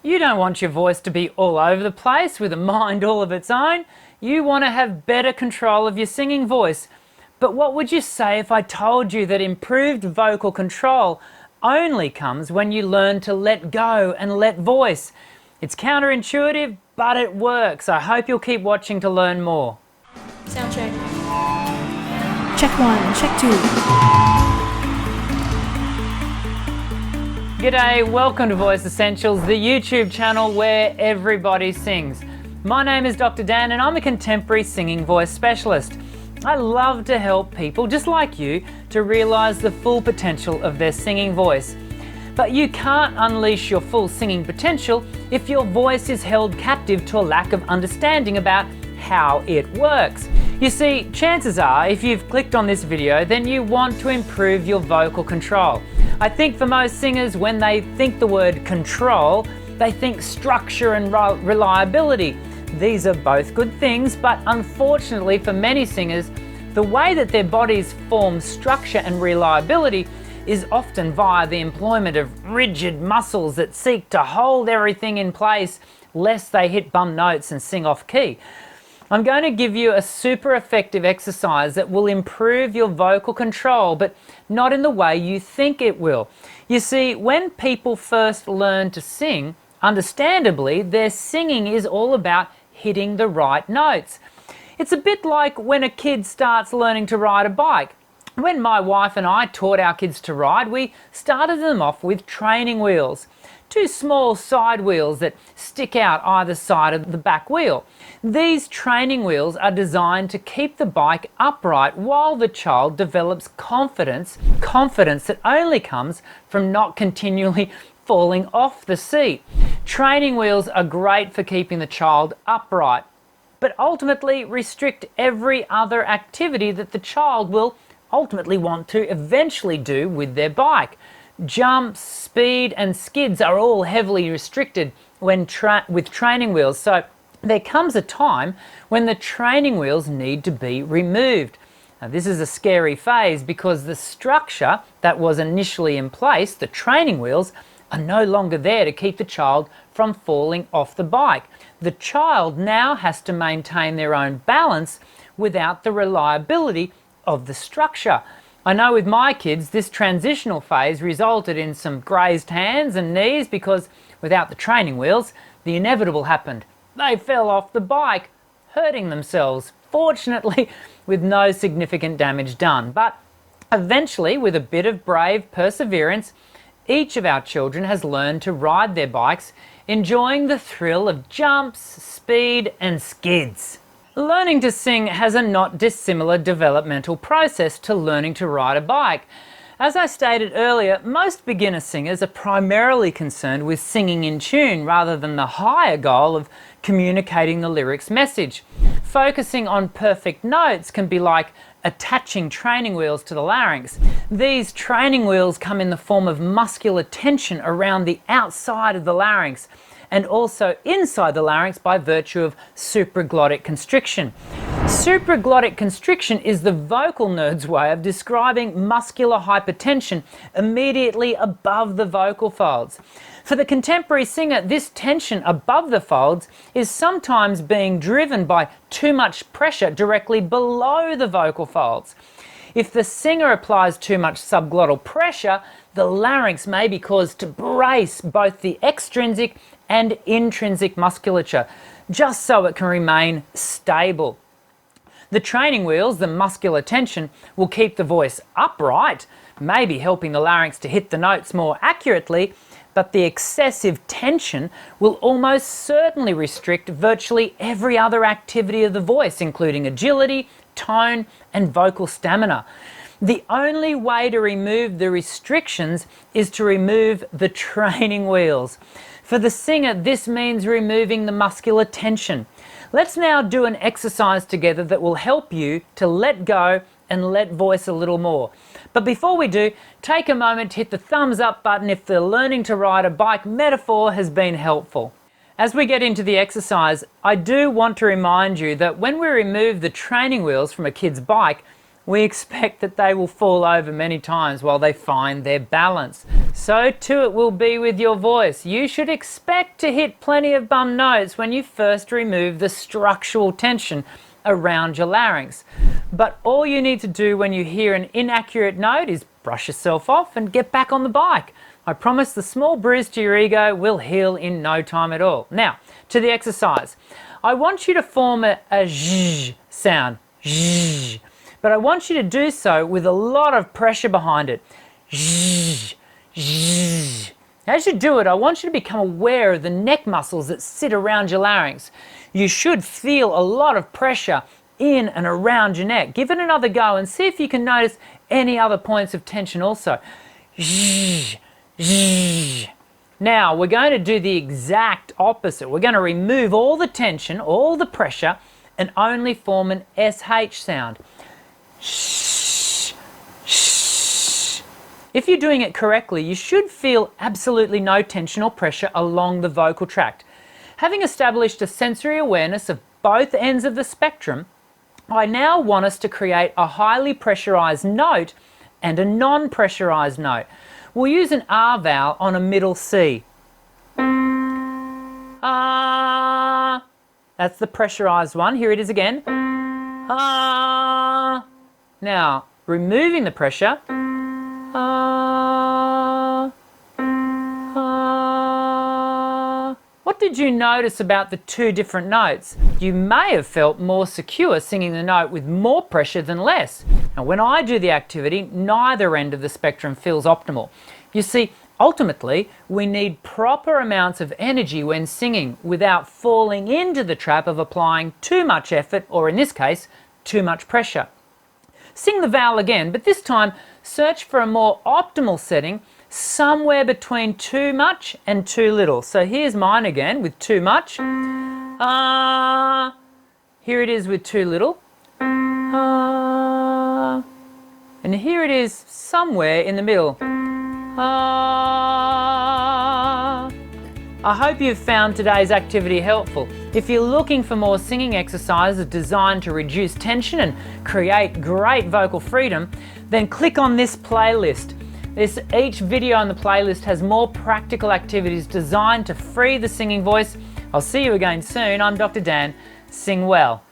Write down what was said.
You don't want your voice to be all over the place with a mind all of its own. You want to have better control of your singing voice. But what would you say if I told you that improved vocal control only comes when you learn to let go and let voice? It's counterintuitive, but it works. I hope you'll keep watching to learn more. Sound check. Check 1, check 2. G'day, welcome to Voice Essentials, the YouTube channel where everybody sings. My name is Dr. Dan and I'm a contemporary singing voice specialist. I love to help people just like you to realise the full potential of their singing voice. But you can't unleash your full singing potential if your voice is held captive to a lack of understanding about how it works. You see, chances are if you've clicked on this video then you want to improve your vocal control. I think for most singers, when they think the word control, they think structure and reliability. These are both good things, but unfortunately for many singers, the way that their bodies form structure and reliability is often via the employment of rigid muscles that seek to hold everything in place lest they hit bum notes and sing off key. I'm going to give you a super effective exercise that will improve your vocal control, but not in the way you think it will. You see, when people first learn to sing, understandably, their singing is all about hitting the right notes. It's a bit like when a kid starts learning to ride a bike. When my wife and I taught our kids to ride, we started them off with training wheels. Two small side wheels that stick out either side of the back wheel. These training wheels are designed to keep the bike upright while the child develops confidence that only comes from not continually falling off the seat. Training wheels are great for keeping the child upright, but ultimately restrict every other activity that the child will ultimately want to eventually do with their bike. Jumps, speed and skids are all heavily restricted when with training wheels, so there comes a time when the training wheels need to be removed. Now, this is a scary phase because the structure that was initially in place, the training wheels, are no longer there to keep the child from falling off the bike. The child now has to maintain their own balance without the reliability of the structure. I know with my kids this transitional phase resulted in some grazed hands and knees because without the training wheels the inevitable happened. They fell off the bike, hurting themselves, fortunately with no significant damage done. But eventually, with a bit of brave perseverance, each of our children has learned to ride their bikes, enjoying the thrill of jumps, speed and skids. Learning to sing has a not dissimilar developmental process to learning to ride a bike. As I stated earlier, most beginner singers are primarily concerned with singing in tune rather than the higher goal of communicating the lyrics message. Focusing on perfect notes can be like attaching training wheels to the larynx. These training wheels come in the form of muscular tension around the outside of the larynx and also inside the larynx by virtue of supraglottic constriction. Supraglottic constriction is the vocal nerd's way of describing muscular hypertension immediately above the vocal folds. For the contemporary singer, this tension above the folds is sometimes being driven by too much pressure directly below the vocal folds. If the singer applies too much subglottal pressure, the larynx may be caused to brace both the extrinsic and intrinsic musculature, just so it can remain stable. The training wheels, the muscular tension, will keep the voice upright, maybe helping the larynx to hit the notes more accurately, but the excessive tension will almost certainly restrict virtually every other activity of the voice, including agility, tone and vocal stamina. The only way to remove the restrictions is to remove the training wheels. For the singer, this means removing the muscular tension. Let's now do an exercise together that will help you to let go and let voice a little more. But before we do, take a moment to hit the thumbs up button if the learning to ride a bike metaphor has been helpful. As we get into the exercise, I do want to remind you that when we remove the training wheels from a kid's bike, we expect that they will fall over many times while they find their balance. So too it will be with your voice. You should expect to hit plenty of bum notes when you first remove the structural tension around your larynx. But all you need to do when you hear an inaccurate note is brush yourself off and get back on the bike. I promise the small bruise to your ego will heal in no time at all. Now, to the exercise. I want you to form a zh sound, zh, but I want you to do so with a lot of pressure behind it. Zh, zh. As you do it, I want you to become aware of the neck muscles that sit around your larynx. You should feel a lot of pressure in and around your neck. Give it another go and see if you can notice any other points of tension also. Zh, zh. Now we're going to do the exact opposite. We're going to remove all the tension, all the pressure, and only form an SH sound. Shh, shh. If you're doing it correctly, you should feel absolutely no tension or pressure along the vocal tract. Having established a sensory awareness of both ends of the spectrum, I now want us to create a highly pressurized note and a non-pressurized note. We'll use an R vowel on a middle C. Ah. That's the pressurized one. Here it is again. Ah. Now, removing the pressure. Ah. Ah. What did you notice about the two different notes? You may have felt more secure singing the note with more pressure than less. Now, when I do the activity, neither end of the spectrum feels optimal. You see, ultimately, we need proper amounts of energy when singing without falling into the trap of applying too much effort, or in this case, too much pressure. Sing the vowel again, but this time search for a more optimal setting somewhere between too much and too little. So here's mine again with too much. Ah. Here it is with too little. Ah. And here it is somewhere in the middle. Ah. I hope you've found today's activity helpful. If you're looking for more singing exercises designed to reduce tension and create great vocal freedom, then click on this playlist. Each video on the playlist has more practical activities designed to free the singing voice. I'll see you again soon. I'm Dr. Dan. Sing well.